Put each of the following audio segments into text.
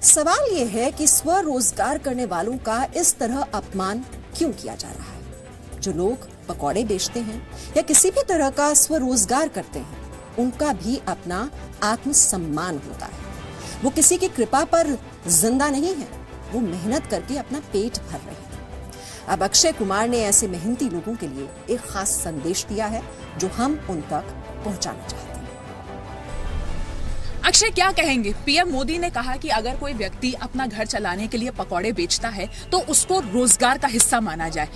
सवाल यह है कि स्वरोजगार करने वालों का इस तरह अपमान क्यों किया जा रहा है। जो लोग पकौड़े बेचते हैं या किसी भी तरह का स्वरोजगार करते हैं, उनका भी अपना आत्मसम्मान होता है। वो किसी की कृपा पर जिंदा नहीं है, वो मेहनत करके अपना पेट भर रहे हैं। अब अक्षय कुमार ने ऐसे मेहनती लोगों के लिए एक खास संदेश दिया है जो हम उन तक पहुंचाना चाहते हैं। अक्षय, क्या कहेंगे? पीएम मोदी ने कहा कि अगर कोई व्यक्ति अपना घर चलाने के लिए पकौड़े बेचता है तो उसको रोजगार का हिस्सा माना जाए।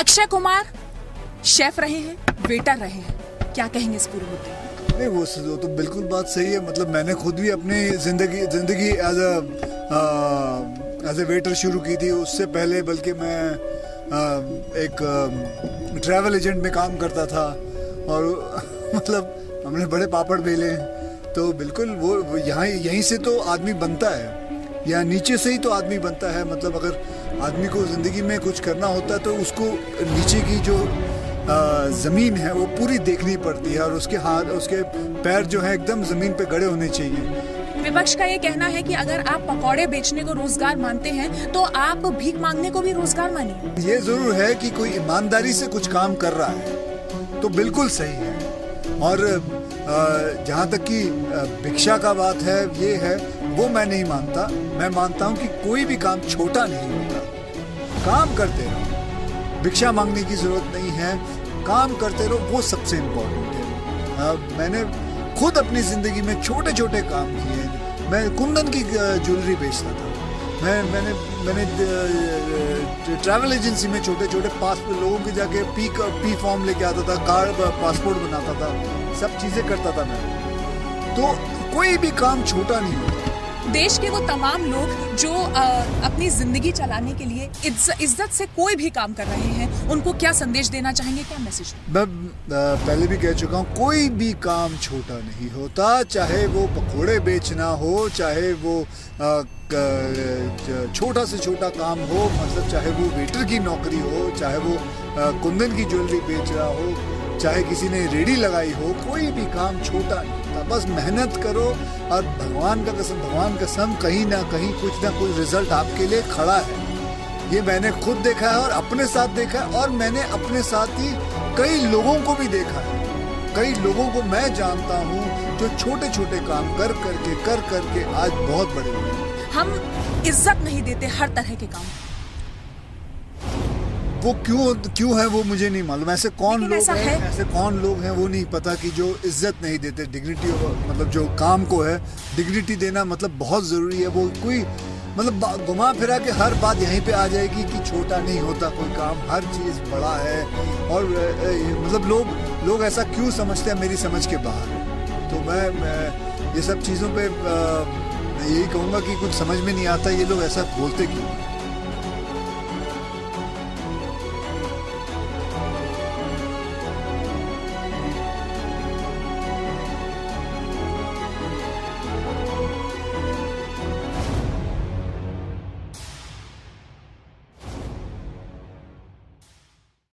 अक्षय कुमार शेफ रहे हैं, वेटर रहे हैं, क्या कहेंगे इस पूरे मुद्दे पर? नहीं, वो तो बिल्कुल बात सही है। मतलब मैंने खुद भी अपनी जिंदगी एज ए वेटर शुरू की थी। उससे पहले बल्कि मैं एक ट्रैवल एजेंट में काम करता था और मतलब हमने बड़े पापड़ बेले। तो बिल्कुल वो यहीं से तो आदमी बनता है, या नीचे से ही तो आदमी बनता है। मतलब अगर आदमी को ज़िंदगी में कुछ करना होता है तो उसको नीचे की जो ज़मीन है वो पूरी देखनी पड़ती है और उसके हाथ उसके पैर जो है एकदम ज़मीन पे गड़े होने चाहिए। विपक्ष का ये कहना है कि अगर आप पकौड़े बेचने को रोजगार मानते हैं तो आप भीख मांगने को भी रोजगार मानिए। ये जरूर है कि कोई ईमानदारी से कुछ काम कर रहा है तो बिल्कुल सही है। और जहाँ तक कि भिक्षा का बात है, ये है, वो मैं नहीं मानता। मैं मानता हूँ कि कोई भी काम छोटा नहीं होता। काम करते रहो, भिक्षा मांगने की जरूरत नहीं है, काम करते रहो, वो सबसे इम्पोर्टेंट है। मैंने खुद अपनी जिंदगी में छोटे छोटे काम किए। मैं कुंदन की ज्वेलरी बेचता था। मैंने ट्रैवल एजेंसी में छोटे छोटे लोगों के जाके पी फॉर्म लेके आता था, कार्ड पासपोर्ट बनाता था, सब चीजें करता था मैं। तो कोई भी काम छोटा नहीं होता। देश के वो तमाम लोग जो अपनी जिंदगी चलाने के लिए इज्जत से कोई भी काम कर रहे हैं, उनको क्या संदेश देना चाहेंगे, क्या मैसेज? मैं पहले भी कह चुका हूँ, कोई भी काम छोटा नहीं होता। चाहे वो पकोड़े बेचना हो, चाहे वो छोटा से छोटा काम हो, मतलब चाहे वो वेटर की नौकरी हो, चाहे वो कुंदन की ज्वेलरी बेच रहा हो, चाहे किसी ने रेडी लगाई हो, कोई भी काम छोटा नहीं होता। बस मेहनत करो और भगवान कसम कहीं ना कहीं कुछ ना कुछ रिजल्ट आपके लिए खड़ा है। ये मैंने खुद देखा है और अपने साथ देखा है, और मैंने अपने साथ ही कई लोगों को भी देखा है। कई लोगों को मैं जानता हूँ जो छोटे छोटे काम कर करके आज बहुत बड़े हुए हैं। हम इज्जत नहीं देते हर तरह के काम। वो क्यों है वो मुझे नहीं मालूम। ऐसे कौन लोग हैं वो नहीं पता कि जो इज्जत नहीं देते। डिग्निटी, मतलब जो काम को है डिग्निटी देना मतलब बहुत जरूरी है। वो कोई मतलब घुमा फिरा के हर बात यहीं पे आ जाएगी कि छोटा नहीं होता कोई काम, हर चीज बड़ा है। और मतलब लोग ऐसा क्यों समझते हैं, मेरी समझ के बाहर है। तो मैं ये सब चीजों पे यही कहूँगा कि कुछ समझ में नहीं आता ये लोग ऐसा बोलते क्यों।